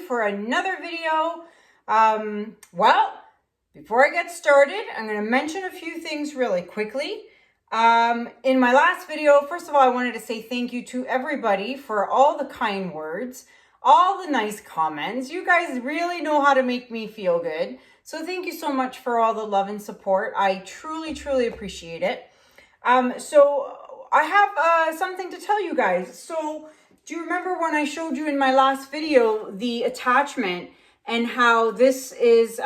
for another video. Well, before I get started, I'm going to mention a few things really quickly. In my last video, first of all, I wanted to say thank you to everybody for all the kind words, all the nice comments. You guys really know how to make me feel good. So thank you so much for all the love and support. I truly, truly appreciate it. So I have something to tell you guys. So do you remember when I showed you in my last video the attachment and how this is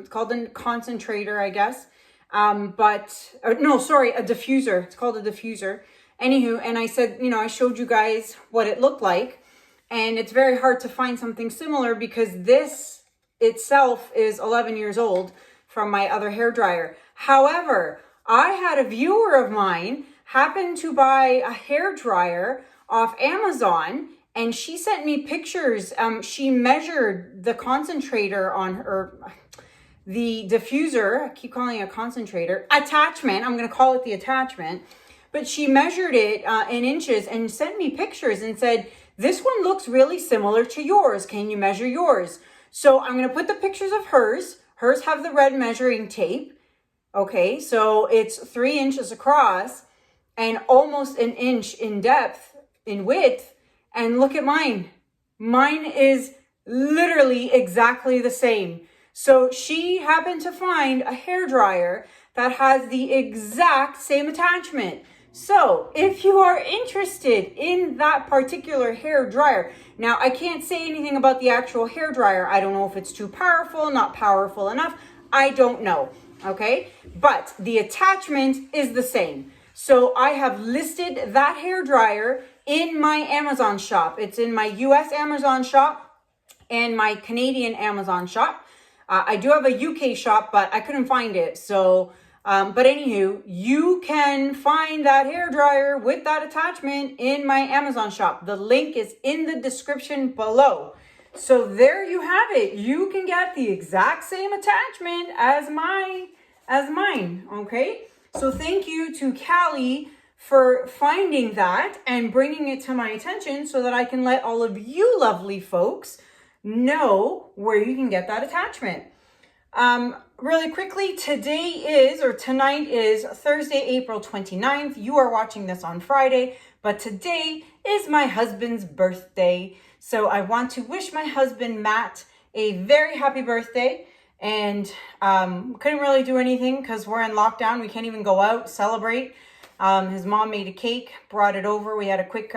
called a concentrator, I guess. No, sorry, a diffuser. It's called a diffuser. Anywho, and I said, you know, I showed you guys what it looked like. And it's very hard to find something similar because this itself is 11 years old from my other hairdryer. However, I had a viewer of mine happen to buy a hairdryer off Amazon, and she sent me pictures. She measured the concentrator on her, the diffuser, I keep calling it a concentrator, attachment, I'm going to call it the attachment, but she measured it in inches and sent me pictures and said, this one looks really similar to yours. Can you measure yours? So I'm going to put the pictures of hers. Hers have the red measuring tape. Okay, so it's 3 inches across and almost an inch in depth, in width. And look at mine. Mine is literally exactly the same. So she happened to find a hairdryer that has the exact same attachment. So if you are interested in that particular hairdryer, now I can't say anything about the actual hairdryer. I don't know if it's too powerful, not powerful enough. I don't know. Okay, but the attachment is the same. So I have listed that hairdryer in my Amazon shop. It's in my US Amazon shop and my Canadian Amazon shop. I do have a UK shop, but I couldn't find it. So, but anywho, you can find that hairdryer with that attachment in my Amazon shop. The link is in the description below. So there you have it. You can get the exact same attachment as mine, okay? So thank you to Callie for finding that and bringing it to my attention so that I can let all of you lovely folks know where you can get that attachment. Really quickly, tonight is Thursday, April 29th. You are watching this on Friday, but today is my husband's birthday. So I want to wish my husband, Matt, a very happy birthday. And couldn't really do anything because we're in lockdown. We can't even go out, celebrate. His mom made a cake, brought it over. We had a quick,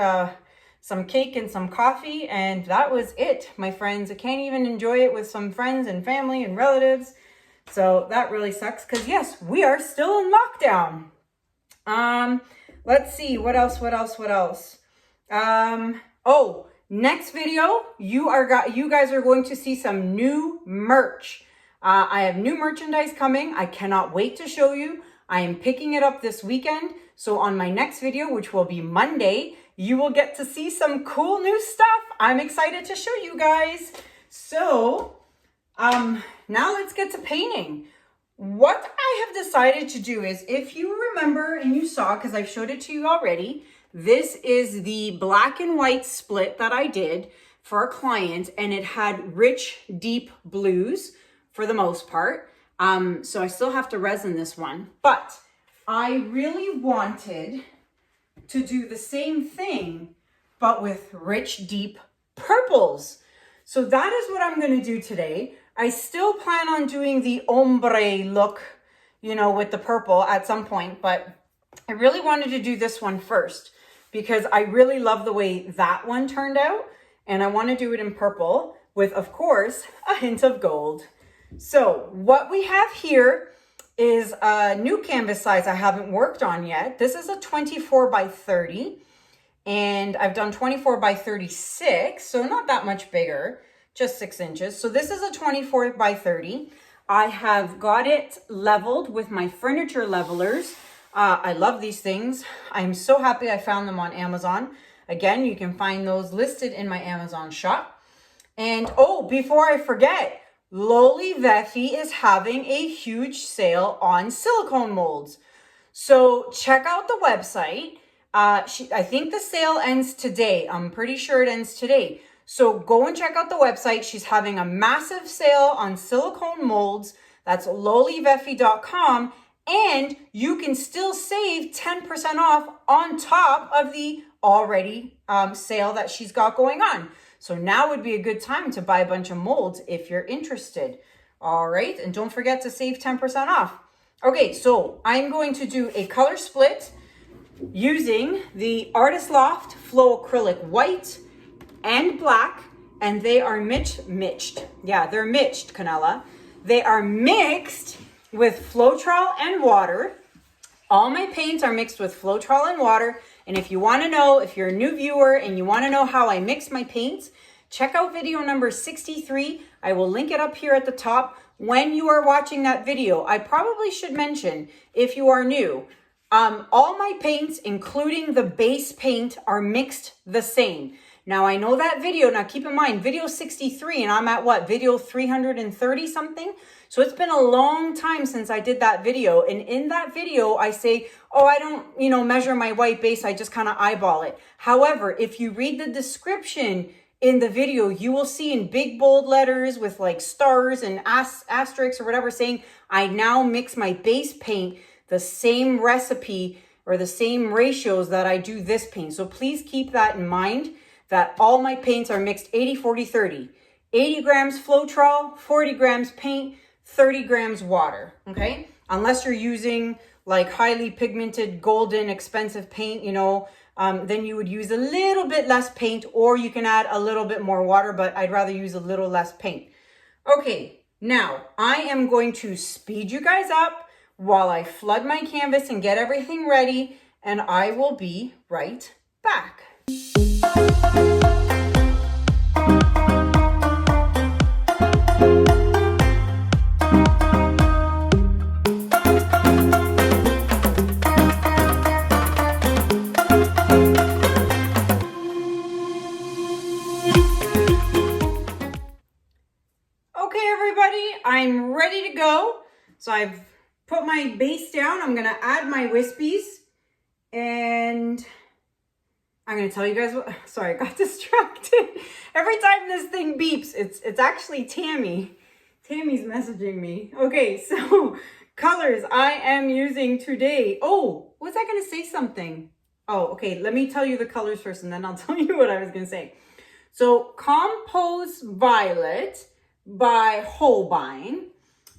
some cake and some coffee, and that was it, my friends. I can't even enjoy it with some friends and family and relatives. So that really sucks because, yes, we are still in lockdown. Let's see, what else? Oh, next video, you guys are going to see some new merch. I have new merchandise coming. I cannot wait to show you. I am picking it up this weekend. So on my next video, which will be Monday, you will get to see some cool new stuff. I'm excited to show you guys. So now let's get to painting. What I have decided to do is, if you remember and you saw, because I've showed it to you already, this is the black and white split that I did for a client, and it had rich, deep blues for the most part. So I still have to resin this one, but I really wanted to do the same thing, but with rich, deep purples. So that is what I'm going to do today. I still plan on doing the ombre look, you know, with the purple at some point, but I really wanted to do this one first because I really love the way that one turned out. And I want to do it in purple with, of course, a hint of gold. So what we have here is a new canvas size I haven't worked on yet. This is a 24 by 30 and I've done 24 by 36. So not that much bigger, just 6 inches. So this is a 24 by 30. I have got it leveled with my furniture levelers. I love these things. I'm so happy I found them on Amazon. Again, you can find those listed in my Amazon shop. And oh, before I forget, Loli Vefi is having a huge sale on silicone molds. So check out the website. I think the sale ends today. I'm pretty sure it ends today. So go and check out the website. She's having a massive sale on silicone molds. That's loliveffy.com. And you can still save 10% off on top of the already sale that she's got going on. So now would be a good time to buy a bunch of molds if you're interested. All right, and don't forget to save 10% off. Okay, so I'm going to do a color split using the Artist Loft Flow Acrylic White and Black, and they are mixed. Yeah, they're mixed, Kanella. They are mixed with Floetrol and water. All my paints are mixed with Floetrol and water. And if you want to know, if you're a new viewer and you want to know how I mix my paints, check out video number 63. I will link it up here at the top. When you are watching that video, I probably should mention, if you are new, all my paints, including the base paint, are mixed the same. Now, I know that video, now keep in mind, video 63, and I'm at what, video 330 something? So it's been a long time since I did that video. And in that video, I say, oh, I don't, measure my white base. I just kind of eyeball it. However, if you read the description in the video, you will see in big bold letters with like stars and asterisks or whatever saying, I now mix my base paint the same recipe or the same ratios that I do this paint. So please keep that in mind, that all my paints are mixed 80, 40, 30. 80 grams Floetrol, 40 grams paint, 30 grams water, okay? Unless you're using like highly pigmented, golden, expensive paint, then you would use a little bit less paint, or you can add a little bit more water, but I'd rather use a little less paint. Okay, now I am going to speed you guys up while I flood my canvas and get everything ready, and I will be right back. I'm ready to go. So I've put my base down. I'm going to add my wispies, and I'm going to tell you guys what, sorry, I got distracted. Every time this thing beeps, it's actually Tammy. Tammy's messaging me. Okay, so colors I am using today. Oh, was I going to say something? Oh, okay. Let me tell you the colors first, and then I'll tell you what I was going to say. So Compose Violet by Holbein.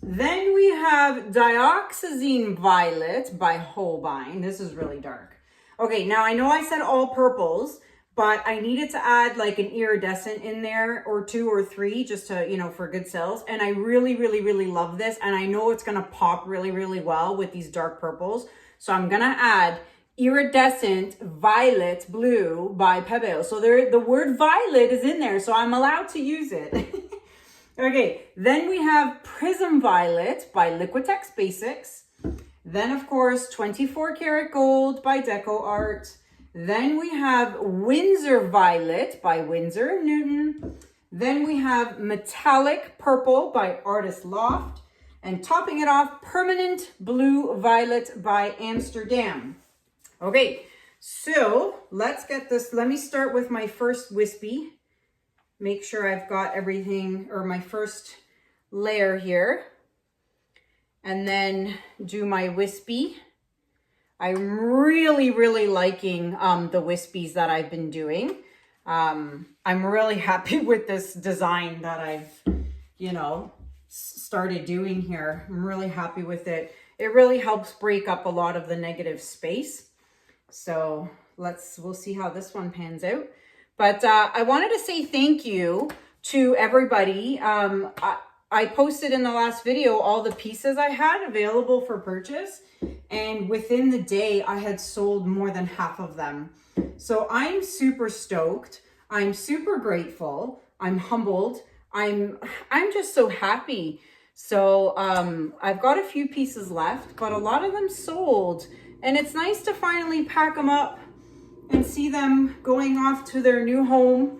Then we have Dioxazine Violet by Holbein. This is really dark. Okay, now I know I said all purples, but I needed to add like an iridescent in there, or 2 or 3, just to, for good sales. And I really, really, really love this. And I know it's going to pop really, really well with these dark purples. So I'm going to add Iridescent Violet Blue by Pebeo. So the word violet is in there, so I'm allowed to use it. Okay, then we have Prism Violet by Liquitex Basics. Then, of course, 24 karat gold by DecoArt. Then we have Winsor Violet by Winsor & Newton. Then we have Metallic Purple by Artist Loft. And topping it off, Permanent Blue Violet by Amsterdam. Okay, so let's get this. Let me start with my first wispy. Make sure I've got everything, or my first layer here, and then do my wispy. I'm really, really liking the wispies that I've been doing. I'm really happy with this design that I've, started doing here. I'm really happy with it. It really helps break up a lot of the negative space. So we'll see how this one pans out. But I wanted to say thank you to everybody. I posted in the last video all the pieces I had available for purchase. And within the day, I had sold more than half of them. So I'm super stoked. I'm super grateful. I'm humbled. I'm just so happy. So I've got a few pieces left, but a lot of them sold. And it's nice to finally pack them up and see them going off to their new home.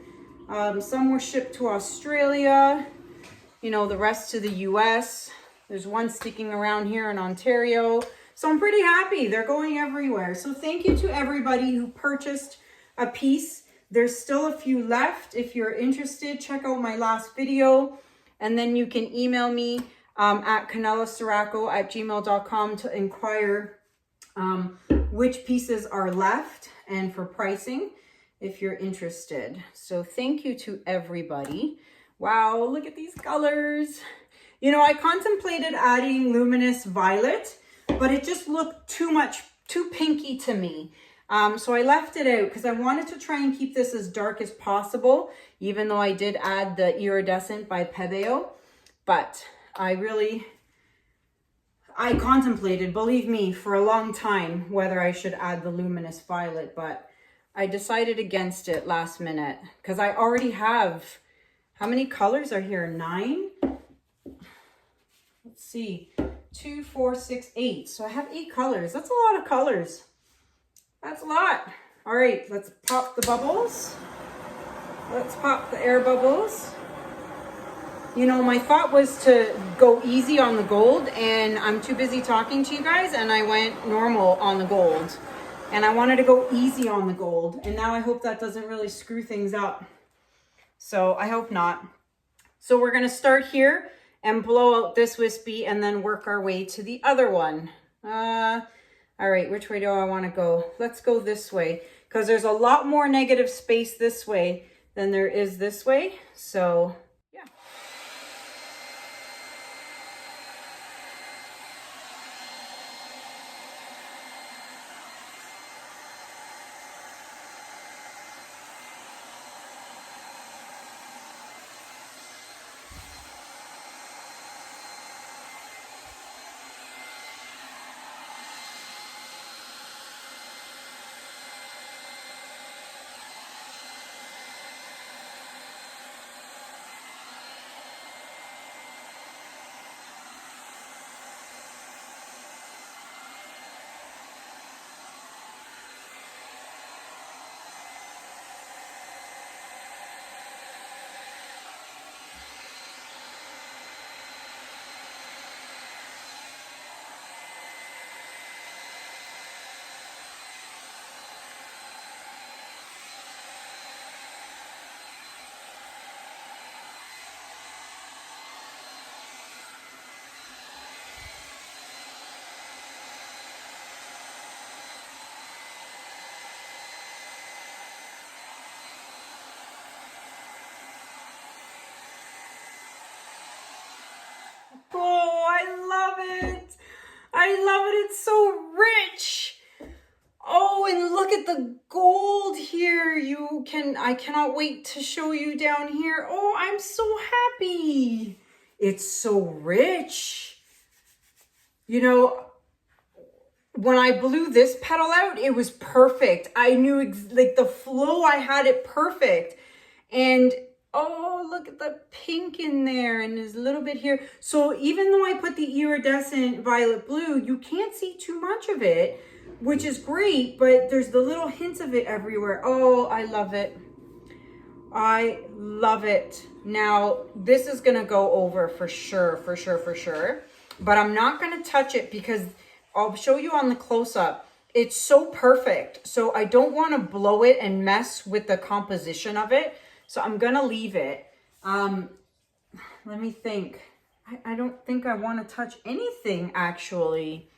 Some were shipped to Australia, the rest to the US. There's one sticking around here in Ontario. So I'm pretty happy. They're going everywhere. So thank you to everybody who purchased a piece There's still a few left. If you're interested, check out my last video. And then you can email me at kanellaciraco@gmail.com to inquire which pieces are left and for pricing if you're interested. So thank you to everybody. Wow, look at these colors. You know, I contemplated adding luminous violet, but it just looked too pinky to me. So I left it out because I wanted to try and keep this as dark as possible, even though I did add the Iridescent by Pebeo. But I contemplated, believe me, for a long time whether I should add the luminous violet, but I decided against it last minute because I already have, how many colors are here? 9? Let's see, 2, 4, 6, 8. So I have 8 colors. That's a lot of colors. That's a lot. All right, let's pop the bubbles. Let's pop the air bubbles. You know, my thought was to go easy on the gold, and I'm too busy talking to you guys, and I went normal on the gold. And I wanted to go easy on the gold, and now I hope that doesn't really screw things up. So I hope not. So we're gonna start here and blow out this wispy and then work our way to the other one. All right, which way do I wanna go? Let's go this way, because there's a lot more negative space this way than there is this way. So yeah. Oh, I love it. I love it. It's so rich. Oh, and look at the gold here. I cannot wait to show you down here. Oh, I'm so happy. It's so rich. You know, when I blew this petal out, it was perfect. I knew like the flow, I had it perfect. And oh, look at the pink in there, and there's a little bit here. So even though I put the iridescent violet blue, you can't see too much of it, which is great, but there's the little hints of it everywhere. Oh, I love it. I love it. Now, this is gonna go over for sure, for sure, for sure. But I'm not gonna touch it because I'll show you on the close-up. It's so perfect. So I don't wanna blow it and mess with the composition of it. So I'm gonna leave it. Let me think. I don't think I want to touch anything actually.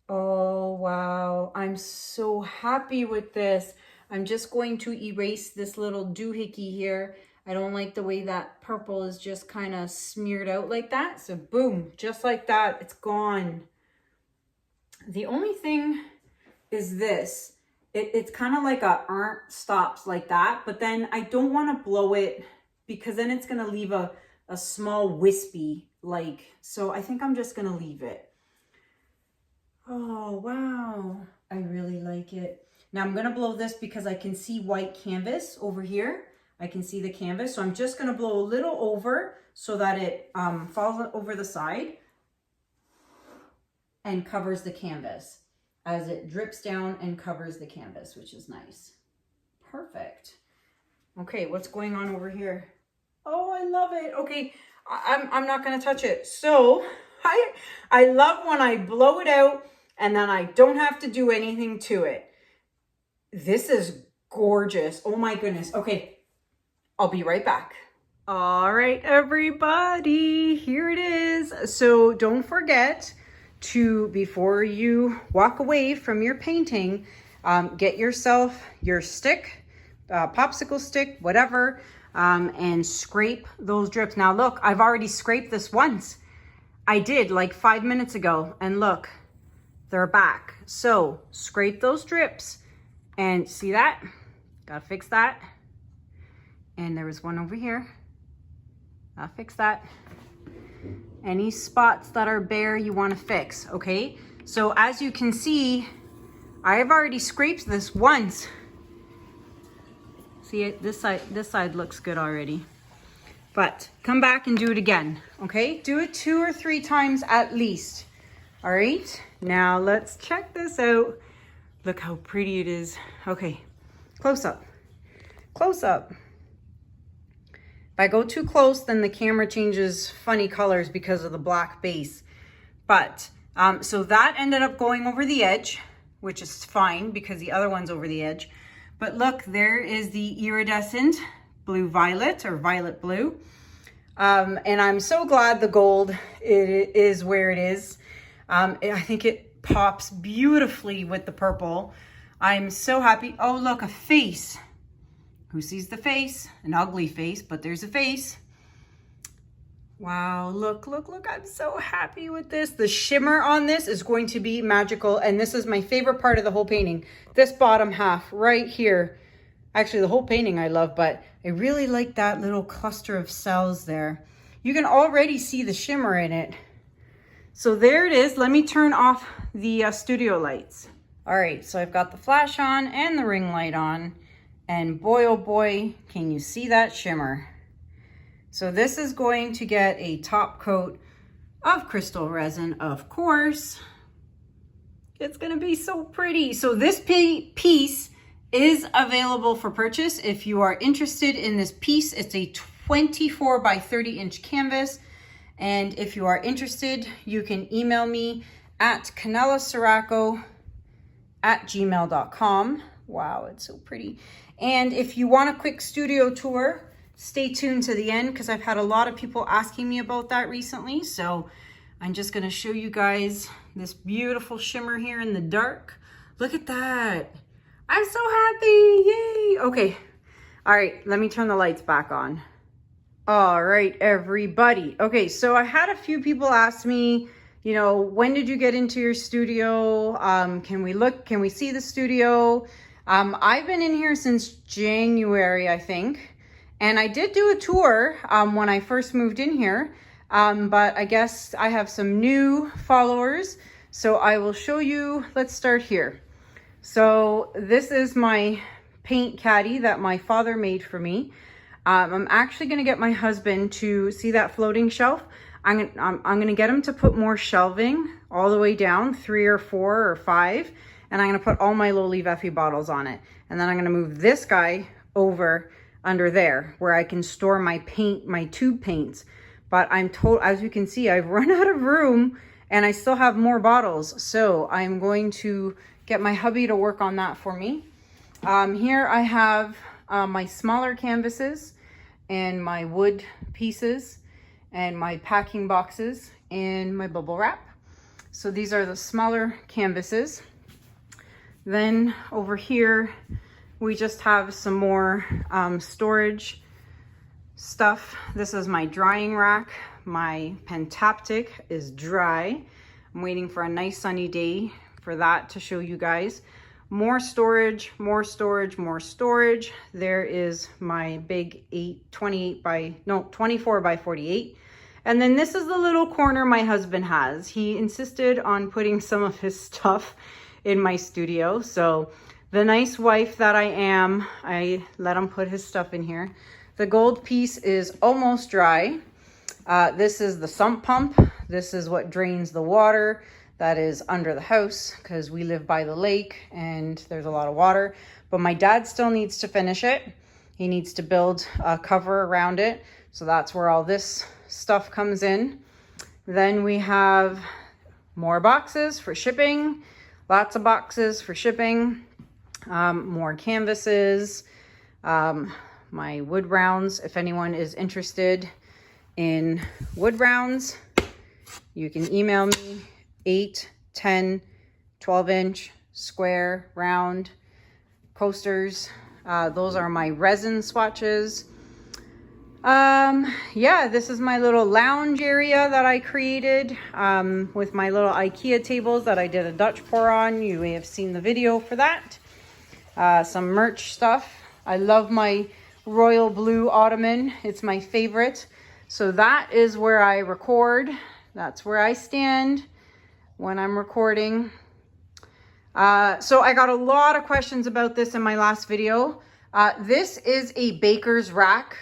Oh, wow. I'm so happy with this. I'm just going to erase this little doohickey here. I don't like the way that purple is just kind of smeared out like that. So boom, just like that, it's gone. The only thing is this. It's kind of like a stops like that, but then I don't want to blow it because then it's going to leave a small wispy like, so I think I'm just going to leave it. Oh, wow. I really like it. Now I'm going to blow this because I can see white canvas over here. I can see the canvas. So I'm just going to blow a little over so that it falls over the side and covers the canvas as it drips down and covers the canvas, which is nice. Perfect. Okay, what's going on over here? Oh, I love it. Okay, I'm not going to touch it. So I love when I blow it out and then I don't have to do anything to it. This is gorgeous. Oh my goodness. Okay, I'll be right back. All right, everybody, here it is. So don't forget to, before you walk away from your painting, get yourself your stick, popsicle stick, whatever, and scrape those drips. Now look, I've already scraped this once. I did like 5 minutes ago, and look, they're back. So scrape those drips, and see that? Gotta fix that. And there was one over here. I'll fix that. Any spots that are bare you want to fix, okay? So as you can see, I have already scraped this once. See it? This side looks good already. But come back and do it again, okay? Do it 2 or 3 times at least. All right, now let's check this out. Look how pretty it is. Okay, close up, close up. If I go too close, then the camera changes funny colors because of the black base. But, so that ended up going over the edge, which is fine because the other one's over the edge. But look, there is the iridescent blue violet or violet blue. And I'm so glad the gold is where it is. I think it pops beautifully with the purple. I'm so happy. Oh, look, a face. Who sees the face? An ugly face, but there's a face. Wow, look, look, look. I'm so happy with this. The shimmer on this is going to be magical. And this is my favorite part of the whole painting. This bottom half right here. Actually, the whole painting I love, but I really like that little cluster of cells there. You can already see the shimmer in it. So there it is. Let me turn off the studio lights. All right, so I've got the flash on and the ring light on. And boy, oh boy, can you see that shimmer? So this is going to get a top coat of crystal resin, of course. It's gonna be so pretty. So this piece is available for purchase. If you are interested in this piece, it's a 24 by 30 inch canvas. And if you are interested, you can email me at kanella.ciraco@gmail.com. Wow, it's so pretty. And if you want a quick studio tour, stay tuned to the end because I've had a lot of people asking me about that recently. So I'm just going to show you guys this beautiful shimmer here in the dark. Look at that. I'm so happy. Yay. Okay. All right. Let me turn the lights back on. All right, everybody. Okay. So I had a few people ask me, you know, when did you get into your studio? Can we see the studio? I've been in here since January, I think, and I did do a tour when I first moved in here, but I guess I have some new followers, so I will show you. Let's start here. So this is my paint caddy that my father made for me. I'm actually going to get my husband to see that floating shelf. I'm going to get him to put more shelving all the way down, 3 or 4 or 5. And I'm going to put all my low-leaf Effie bottles on it. And then I'm going to move this guy over under there where I can store my paint, my tube paints. But I'm told, as you can see, I've run out of room and I still have more bottles. So I'm going to get my hubby to work on that for me. Here I have my smaller canvases and my wood pieces and my packing boxes and my bubble wrap. So these are the smaller canvases. Then over here, we just have some more storage stuff. This is my drying rack. My Pentaptic is dry. I'm waiting for a nice sunny day for that to show you guys. More storage, more storage, more storage. There is my big 24 by 48. And then this is the little corner my husband has. He insisted on putting some of his stuff in my studio. So the nice wife that I am, I let him put his stuff in here. The gold piece is almost dry. This is the sump pump. This is what drains the water that is under the house because we live by the lake and there's a lot of water. But my dad still needs to finish it. He needs to build a cover around it. So that's where all this stuff comes in. Then we have more boxes for shipping. Lots of boxes for shipping. More canvases, my wood rounds. If anyone is interested in wood rounds, you can email me. 8, 10, 12-inch square round coasters. Those are my resin swatches. Yeah, this is my little lounge area that I created with my little IKEA tables that I did a Dutch pour on. You may have seen the video for that. Some merch stuff. I love my royal blue ottoman. It's my favorite. So that is where I record. That's where I stand when I'm recording. So I got a lot of questions about this in my last video. This is a baker's rack.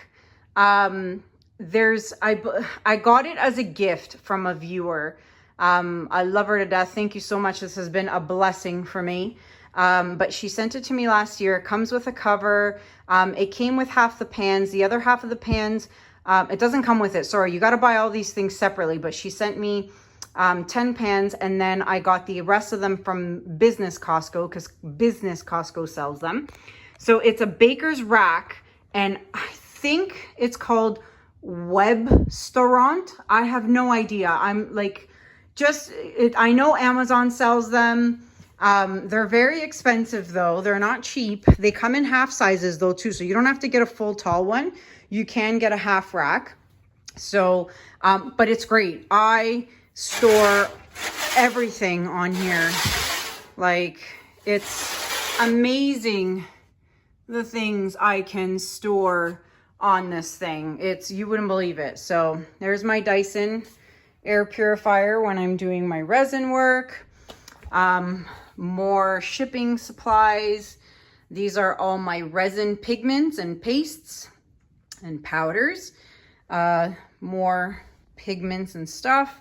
I got it as a gift from a viewer. I love her to death. Thank you so much. This has been a blessing for me. But she sent it to me last year. It comes with a cover. It came with half the pans. The other half of the pans, it doesn't come with it. Sorry, you got to buy all these things separately, but she sent me 10 pans, and then I got the rest of them from Business Costco, because Business Costco sells them. So it's a baker's rack, and I think it's called Webstaurant. I have no idea. I'm like, I know Amazon sells them. They're very expensive though. They're not cheap. They come in half sizes though too. So you don't have to get a full tall one. You can get a half rack. So, but it's great. I store everything on here. Like, it's amazing the things I can store on this thing. You wouldn't believe it. So there's my Dyson air purifier when I'm doing my resin work. More shipping supplies. These are all my resin pigments and pastes and powders. More pigments and stuff.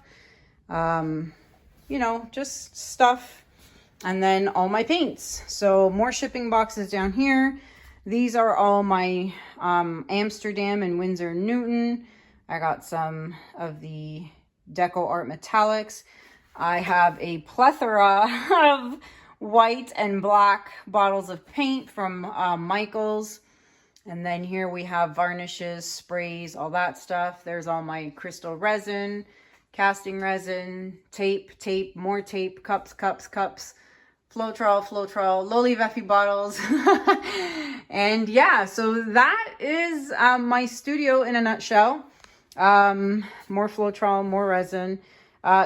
You know, just stuff. And then all my paints. So more shipping boxes down here. These are all my Amsterdam and Winsor Newton. I got some of the DecoArt metallics. I have a plethora of white and black bottles of paint from Michaels. And then here we have varnishes, sprays, all that stuff. There's all my crystal resin, casting resin, tape, more tape, cups, Floetrol, Loli Veffy bottles. And yeah, so that is my studio in a nutshell. More Floetrol, more resin.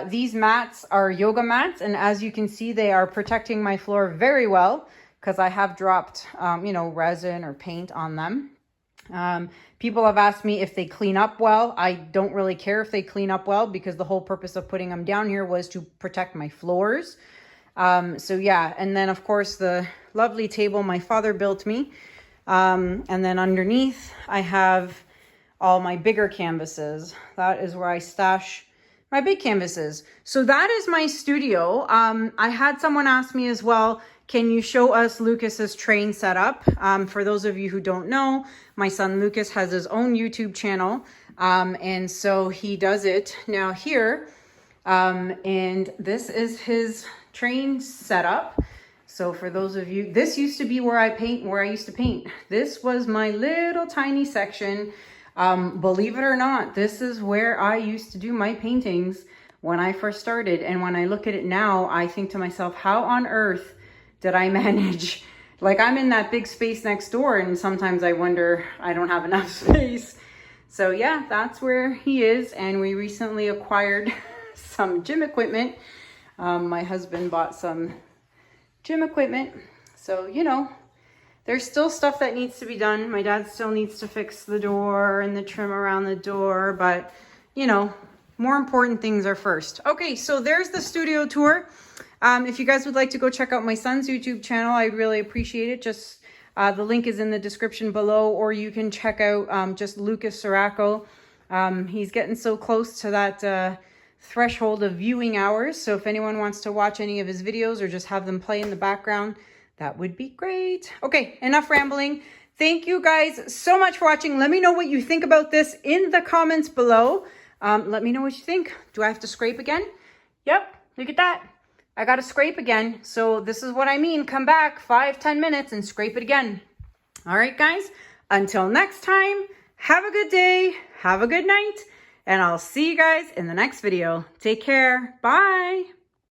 These mats are yoga mats, and as you can see, they are protecting my floor very well because I have dropped, you know, resin or paint on them. People have asked me if they clean up well. I don't really care if they clean up well because the whole purpose of putting them down here was to protect my floors. So yeah, and then of course the lovely table my father built me. And then underneath I have all my bigger canvases. That is where I stash my big canvases. So that is my studio. I had someone ask me as well, can you show us Lucas's train setup? For those of you who don't know, my son Lucas has his own YouTube channel. And so he does it now here. And this is his train setup. So for those of you, this used to be where I used to paint. This was my little tiny section. Believe it or not, this is where I used to do my paintings when I first started. And when I look at it now, I think to myself, how on earth did I manage? Like, I'm in that big space next door, and sometimes I wonder I don't have enough space. So yeah, that's where he is. And we recently acquired some gym equipment. My husband bought some gym equipment. So, you know, there's still stuff that needs to be done. My dad still needs to fix the door and the trim around the door, but you know, more important things are first. Okay, so there's the studio tour. If you guys would like to go check out my son's YouTube channel, I'd really appreciate it. Just the link is in the description below, or you can check out just Lucas Ciraco. He's getting so close to that threshold of viewing hours. So if anyone wants to watch any of his videos or just have them play in the background, that would be great. Okay, enough rambling. Thank you guys so much for watching. Let me know what you think about this in the comments below. Let me know what you think. Do I have to scrape again? Yep, look at that. I got to scrape again. So this is what I mean. Come back 5-10 minutes and scrape it again. All right, guys, until next time, have a good day, have a good night, and I'll see you guys in the next video. Take care. Bye.